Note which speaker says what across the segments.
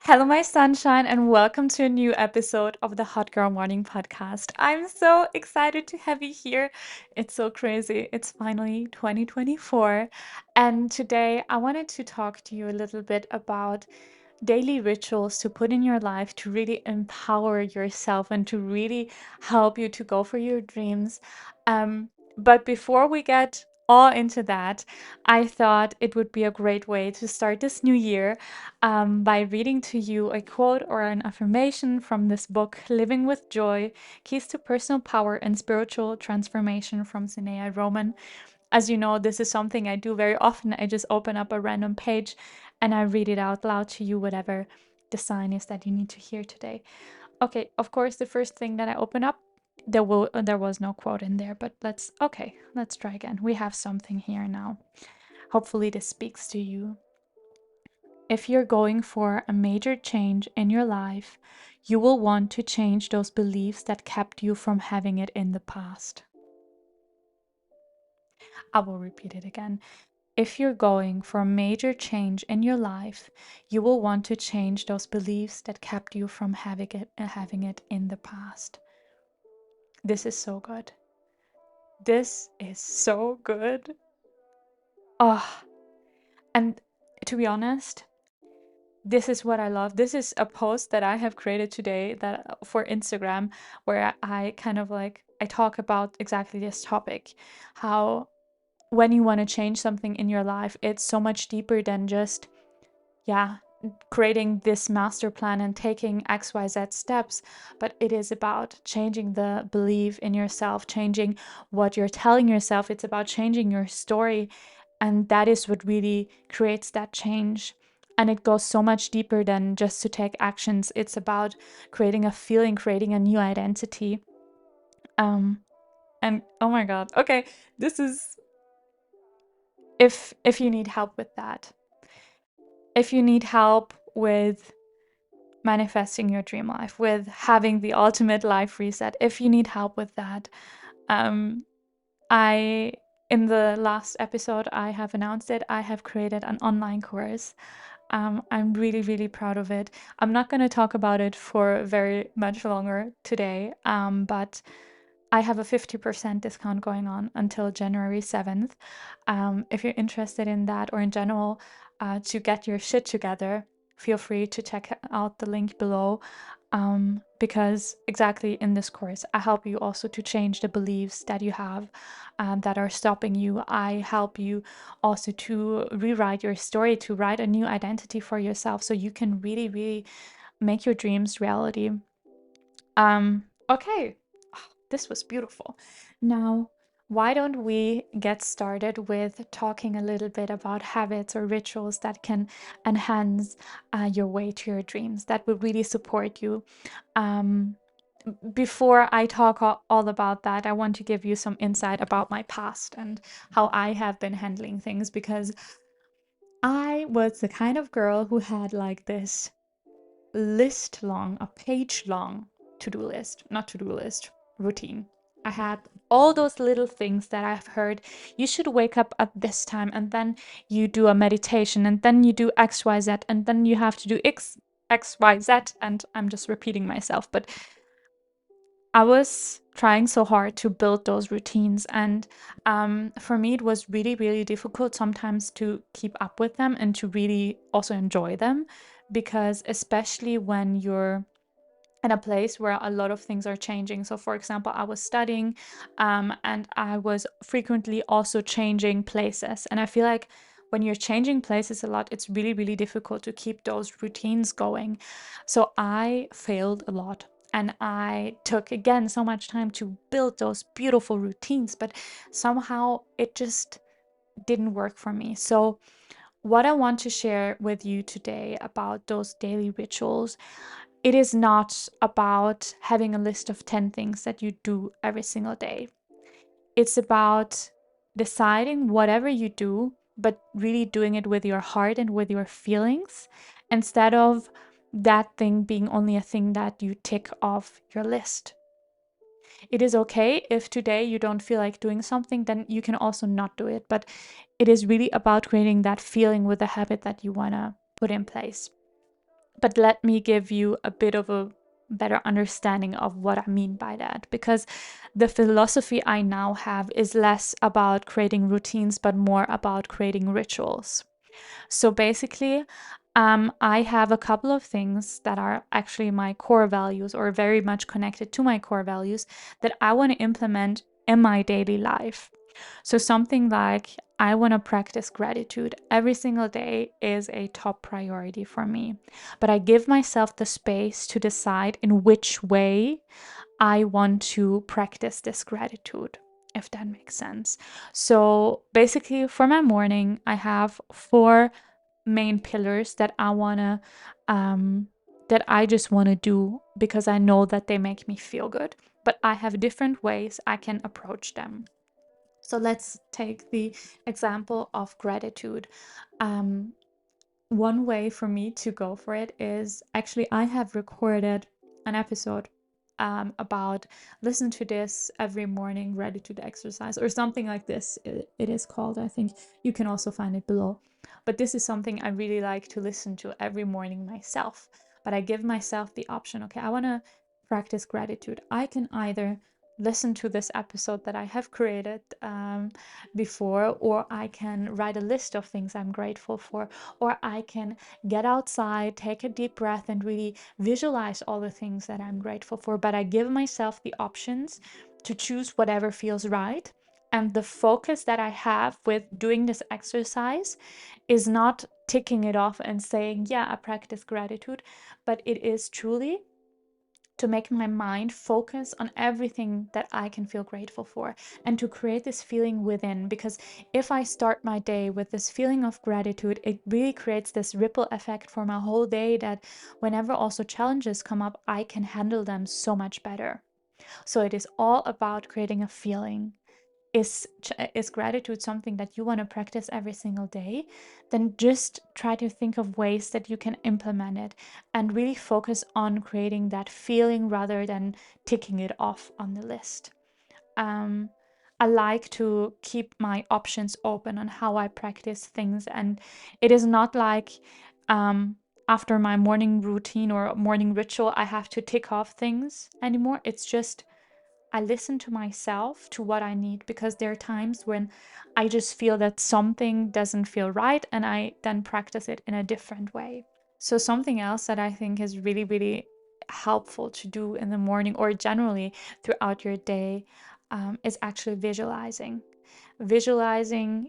Speaker 1: Hello, my sunshine, and welcome to a new episode of the Hot Girl Morning Podcast. I'm so excited to have you here. It's so crazy. It's finally 2024. And today I wanted to talk to you a little bit about daily rituals to put in your life to really empower yourself and to really help you to go for your dreams. But before we get all into that, I thought it would be a great way to start this new year by reading to you a quote or an affirmation from this book, Living with Joy: Keys to Personal Power and Spiritual Transformation from Sinea Roman. As you know, this is something I do very often. I just open up a random page and I read it out loud to you, whatever the sign is that you need to hear today. Okay, of course, the first thing that I open up, there was no quote in there, but let's try again. We have something here now. Hopefully this speaks to you. If you're going for a major change in your life, you will want to change those beliefs that kept you from having it in the past. I will repeat it again. If you're going for a major change in your life, you will want to change those beliefs that kept you from having it in the past. This is so good. This is so good. Oh, and to be honest, this is what I love. This is a post that I have created today that for Instagram where I kind of like I talk about exactly this topic. How when you want to change something in your life, it's so much deeper than just yeah, creating this master plan and taking XYZ steps, but it is about changing the belief in yourself, changing what you're telling yourself. It's about changing your story. And that is what really creates that change. And it goes so much deeper than just to take actions. It's about creating a feeling, creating a new identity. Um, and oh my God, okay, this is if you need help with that, if you need help with manifesting your dream life, with having the ultimate life reset, if you need help with that, um, I in the last episode I have announced it. I have created an online course. I'm really, really proud of it. I'm not going to talk about it for very much longer today, but I have a 50% discount going on until January 7th. If you're interested in that or in general to get your shit together, feel free to check out the link below. Because exactly in this course, I help you also to change the beliefs that you have that are stopping you. I help you also to rewrite your story, to write a new identity for yourself so you can really, really make your dreams reality. Okay, this was beautiful. Now, why don't we get started with talking a little bit about habits or rituals that can enhance your way to your dreams, that will really support you. Um, Before I talk all about that, I want to give you some insight about my past and how I have been handling things because I was the kind of girl who had like this list long, a page long to-do list, not to-do list, routine. I had all those little things that I've heard. You should wake up at this time and then you do a meditation and then you do XYZ and then you have to do XYZ. And I'm just repeating myself, but I was trying so hard to build those routines. And for me, it was really, really difficult sometimes to keep up with them and to really also enjoy them. Because especially when you're in a place where a lot of things are changing. So, for example, I was studying and I was frequently also changing places. And I feel like when you're changing places a lot, it's really, really difficult to keep those routines going. So, I failed a lot. And I took again so much time to build those beautiful routines, but somehow it just didn't work for me. So, what I want to share with you today about those daily rituals, it is not about having a list of 10 things that you do every single day. It's about deciding whatever you do, but really doing it with your heart and with your feelings instead of that thing being only a thing that you tick off your list. It is okay if today you don't feel like doing something, then you can also not do it. But it is really about creating that feeling with the habit that you want to put in place. But let me give you a bit of a better understanding of what I mean by that, because the philosophy I now have is less about creating routines, but more about creating rituals. So basically, I have a couple of things that are actually my core values or very much connected to my core values that I want to implement in my daily life. So something like I want to practice gratitude every single day is a top priority for me. But I give myself the space to decide in which way I want to practice this gratitude, if that makes sense. So basically, for my morning, I have four main pillars that I wanna that I just want to do because I know that they make me feel good. But I have different ways I can approach them. So let's take the example of gratitude. Um, One way for me to go for it is actually I have recorded an episode about listen to this every morning gratitude exercise or something like this. It is called. I think you can also find it below. But this is something I really like to listen to every morning myself. But I give myself the option. Okay, I want to practice gratitude. I can either listen to this episode that I have created before, or I can write a list of things I'm grateful for, or I can get outside, take a deep breath, and really visualize all the things that I'm grateful for. But I give myself the options to choose whatever feels right. And the focus that I have with doing this exercise is not ticking it off and saying, yeah, I practice gratitude, but it is truly to make my mind focus on everything that I can feel grateful for and to create this feeling within. Because if I start my day with this feeling of gratitude, it really creates this ripple effect for my whole day that whenever also challenges come up, I can handle them so much better. So it is all about creating a feeling. Is gratitude something that you want to practice every single day? Then just try to think of ways that you can implement it and really focus on creating that feeling rather than ticking it off on the list. um, I like to keep my options open on how I practice things, and it is not like um, after my morning routine or morning ritual I have to tick off things anymore. It's just I listen to myself, to what I need, because there are times when I just feel that something doesn't feel right and I then practice it in a different way. So, something else that I think is really, really helpful to do in the morning or generally throughout your day is actually visualizing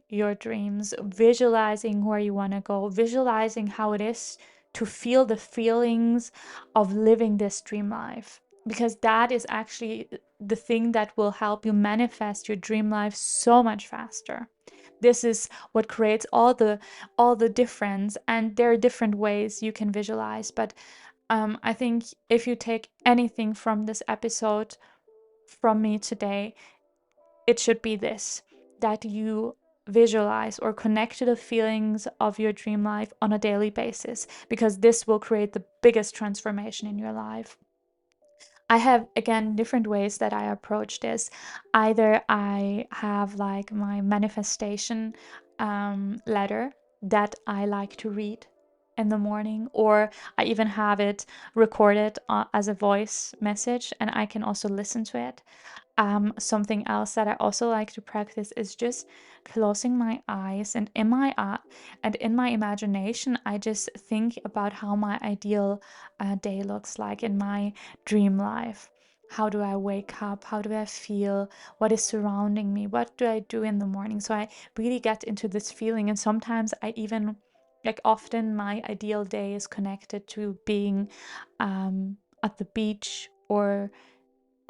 Speaker 1: your dreams, visualizing where you want to go, visualizing how it is to feel the feelings of living this dream life. Because that is actually the thing that will help you manifest your dream life so much faster. This is what creates all the difference, and there are different ways you can visualize. But I think if you take anything from this episode from me today, it should be this, that you visualize or connect to the feelings of your dream life on a daily basis, because this will create the biggest transformation in your life. I have, again, different ways that I approach this. Either I have like my manifestation letter that I like to read in the morning, or I even have it recorded as a voice message and I can also listen to it. Something else that I also like to practice is just closing my eyes, and in my imagination, I just think about how my ideal day looks like in my dream life. How do I wake up? How do I feel? What is surrounding me? What do I do in the morning? So I really get into this feeling, and sometimes I even like often my ideal day is connected to being at the beach or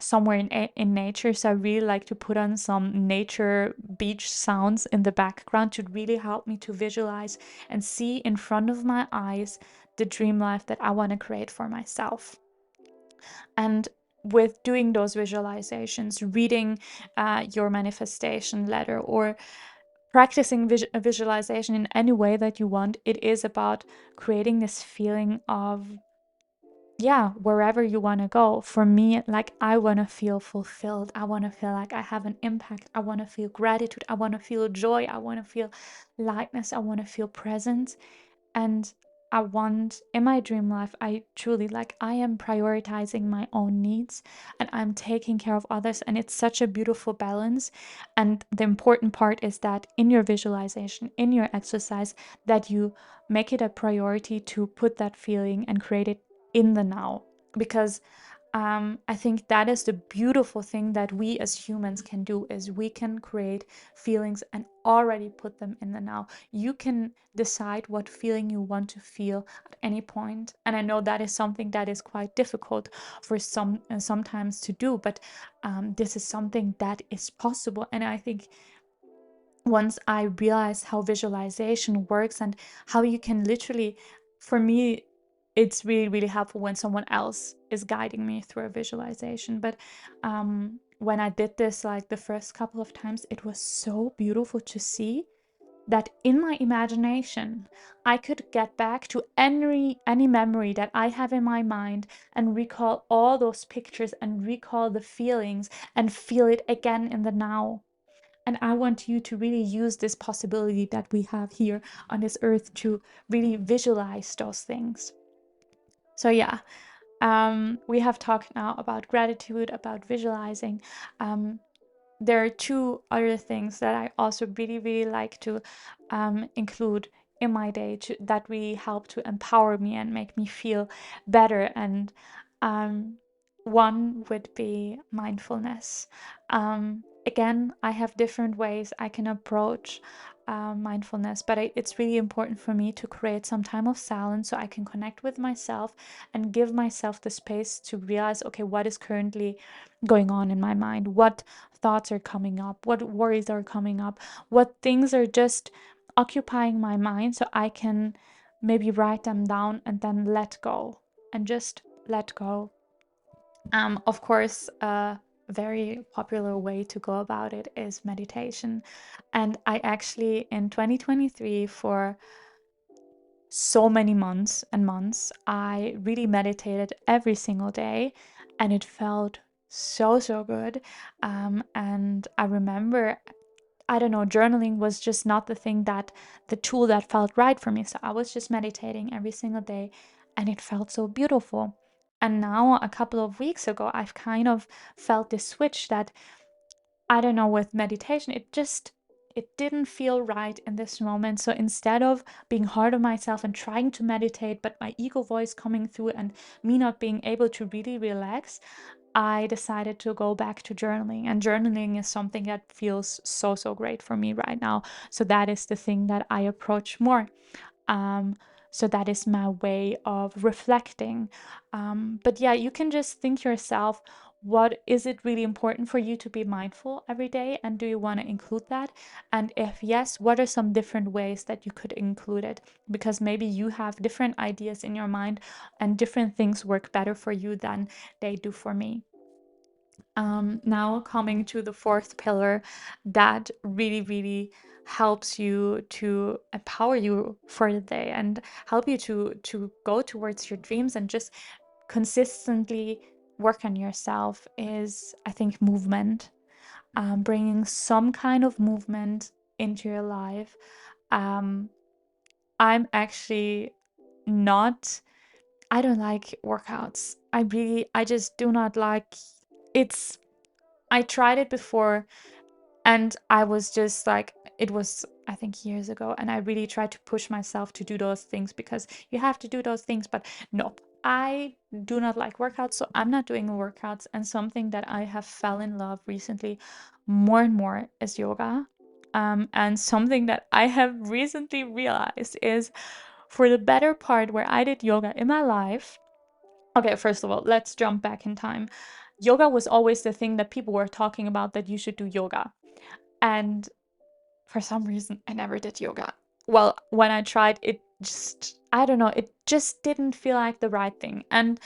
Speaker 1: somewhere in nature. So I really like to put on some nature beach sounds in the background to really help me to visualize and see in front of my eyes the dream life that I want to create for myself. And with doing those visualizations, reading your manifestation letter, or practicing visualization in any way that you want, it is about creating this feeling of, yeah, wherever you want to go. For me, like, I want to feel fulfilled. I want to feel like I have an impact. I want to feel gratitude. I want to feel joy. I want to feel lightness. I want to feel presence. And I want in my dream life, I truly like, I am prioritizing my own needs and I'm taking care of others. And it's such a beautiful balance. And the important part is that in your visualization, in your exercise, that you make it a priority to put that feeling and create it in the now. Because I think that is the beautiful thing that we as humans can do is we can create feelings and already put them in the now. You can decide what feeling you want to feel at any point. And I know that is something that is quite difficult for some sometimes to do, but this is something that is possible. And I think once I realized how visualization works and how you can literally, for me, it's really, really helpful when someone else is guiding me through a visualization. But when I did this, like the first couple of times, it was so beautiful to see that in my imagination, I could get back to any memory that I have in my mind and recall all those pictures and recall the feelings and feel it again in the now. And I want you to really use this possibility that we have here on this earth to really visualize those things. So, yeah, we have talked now about gratitude, about visualizing. There are two other things that I also really, really like to include in my day that really help to empower me and make me feel better. And um, one would be mindfulness. Again, I have different ways I can approach mindfulness, but it's really important for me to create some time of silence so I can connect with myself and give myself the space to realize, okay, what is currently going on in my mind? What thoughts are coming up? What worries are coming up? What things are just occupying my mind so I can maybe write them down and then let go and just let go. Of course, a very popular way to go about it is meditation. And I actually, in 2023, for so many months and months, I really meditated every single day, and it felt so, so good. And I remember, I don't know, journaling was just not the tool that felt right for me. So I was just meditating every single day, and it felt so beautiful. And now, a couple of weeks ago, I've kind of felt this switch that, I don't know, with meditation, it didn't feel right in this moment. So instead of being hard on myself and trying to meditate, but my ego voice coming through and me not being able to really relax, I decided to go back to journaling. And journaling is something that feels so, so great for me right now. So that is the thing that I approach more. Um, so that is my way of reflecting. But yeah, you can just think yourself, what is it really important for you to be mindful every day? And do you want to include that? And if yes, what are some different ways that you could include it? Because maybe you have different ideas in your mind and different things work better for you than they do for me. Now coming to the fourth pillar that really, really helps you to empower you for the day and help you to go towards your dreams and just consistently work on yourself is, I think, movement. Bringing some kind of movement into your life. Um, I'm actually not, I don't like workouts. I just do not like, it's, I tried it before and I was just like, it was, I think, years ago. And I really tried to push myself to do those things because you have to do those things. But nope, I do not like workouts. So I'm not doing workouts. And something that I have fell in love recently more and more is yoga. And something that I have recently realized is for the better part where I did yoga in my life. Okay, first of all, let's jump back in time. Yoga was always the thing that people were talking about that you should do yoga. And for some reason, I never did yoga. Well, when I tried, it just, I don't know, it just didn't feel like the right thing. And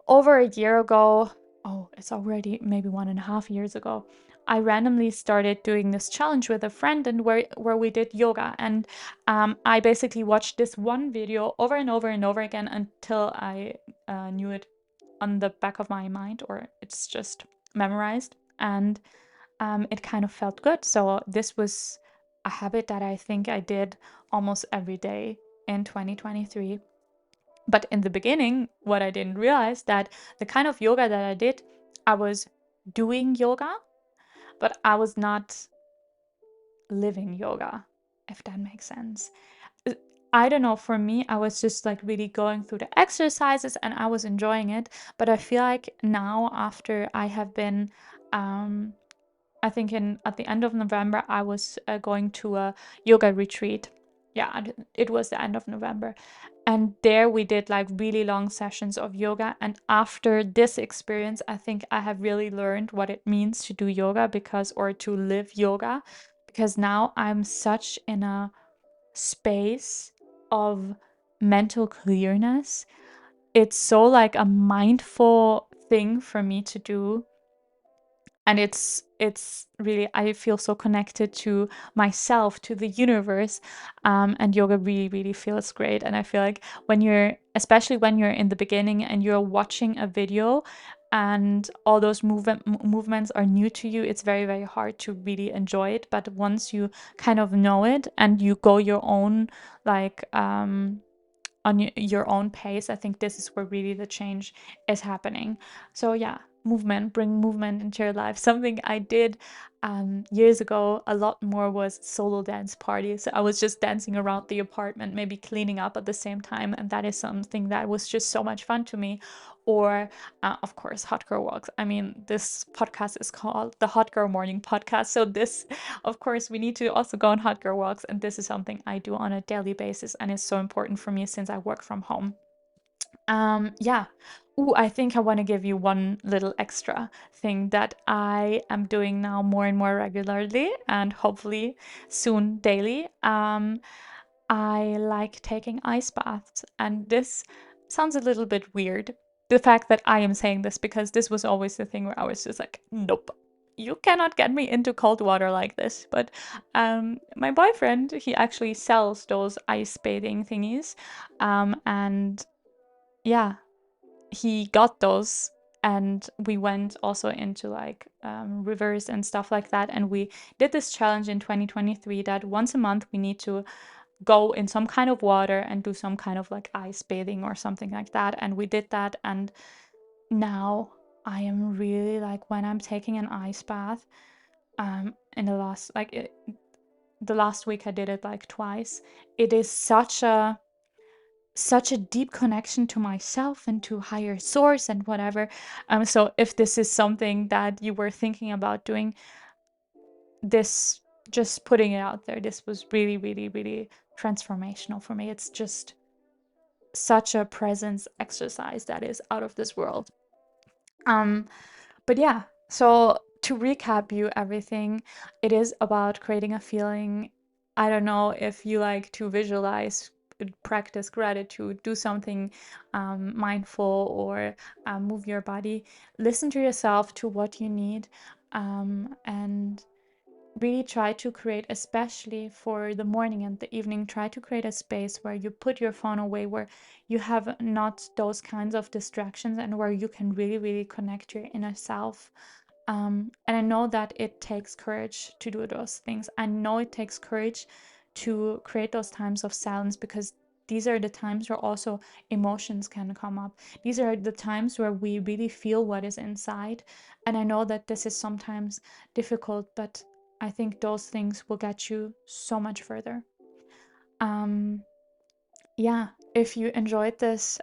Speaker 1: over a year ago, oh, it's already maybe 1.5 years ago, I randomly started doing this challenge with a friend and where we did yoga. And I basically watched this one video over and over and over again until I knew it on the back of my mind, or it's just memorized. And it kind of felt good. So this was a habit that I think I did almost every day in 2023. But in the beginning, what I didn't realize that the kind of yoga that I did, I was doing yoga, but I was not living yoga, if that makes sense. Uh, I don't know, for me, I was just like really going through the exercises and I was enjoying it. But I feel like now, after I have been, um, I think in at the end of November, I was going to a yoga retreat. Yeah, it was the end of November. And there we did like really long sessions of yoga. And after this experience, I think I have really learned what it means to do yoga or to live yoga, because now I'm such in a space of mental clearness. It's so like a mindful thing for me to do, and it's really, I feel so connected to myself, to the universe, and yoga really really feels great. And I feel like when you're, especially when you're in the beginning and you're watching a video and all those movements are new to you, it's very very hard to really enjoy it. But once you kind of know it and you go your own, like, on your own pace, I think this is where really the change is happening. So yeah, movement, bring movement into your life. Something I did years ago a lot more was solo dance parties. So I was just dancing around the apartment, maybe cleaning up at the same time, and that is something that was just so much fun to me. Or of course, hot girl walks. I mean, this podcast is called the Hot Girl Morning Podcast, so this, of course, we need to also go on hot girl walks, and this is something I do on a daily basis, and it's so important for me since I work from home. Yeah. Ooh, I think I want to give you one little extra thing that I am doing now more and more regularly, and hopefully soon daily. I like taking ice baths, and this sounds a little bit weird. The fact that I am saying this, because this was always the thing where I was just like, nope, you cannot get me into cold water like this. But my boyfriend, he actually sells those ice bathing thingies, and yeah, he got those. And we went also into like rivers and stuff like that. And we did this challenge in 2023 that once a month we need to go in some kind of water and do some kind of like ice bathing or something like that. And we did that. And now I am really like, when I'm taking an ice bath, in the last week I did it like twice. It is such a deep connection to myself and to higher source and whatever. So if this is something that you were thinking about doing, this, just putting it out there, this was really really really transformational for me. It's just such a presence exercise that is out of this world. Um, but yeah, so to recap you everything, it is about creating a feeling. I don't know if you like to visualize, practice gratitude, do something mindful, or move your body. Listen to yourself, to what you need, and really try to create, especially for the morning and the evening, try to create a space where you put your phone away, where you have not those kinds of distractions, and where you can really really connect your inner self. And I know that it takes courage to do those things. I know it takes courage to create those times of silence, because these are the times where also emotions can come up. These are the times where we really feel what is inside. And I know that this is sometimes difficult, but I think those things will get you so much further. Um, yeah, if you enjoyed this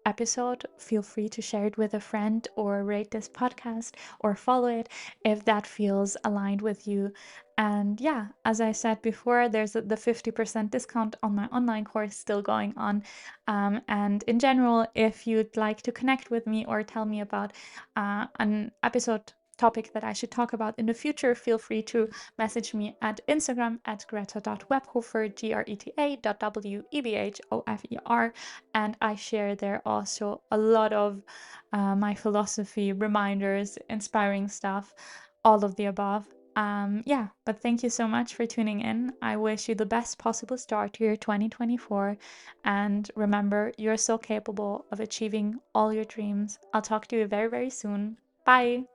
Speaker 1: episode, feel free to share it with a friend, or rate this podcast, or follow it if that feels aligned with you. And yeah, as I said before, there's the 50% discount on my online course still going on. And in general, if you'd like to connect with me or tell me about an episode topic that I should talk about in the future, feel free to message me at Instagram at greta.webhofer, greta.webhofer, and I share there also a lot of my philosophy, reminders, inspiring stuff, all of the above. Yeah, but thank you so much for tuning in. I wish you the best possible start to your 2024. And remember, you're so capable of achieving all your dreams. I'll talk to you very, very soon. Bye.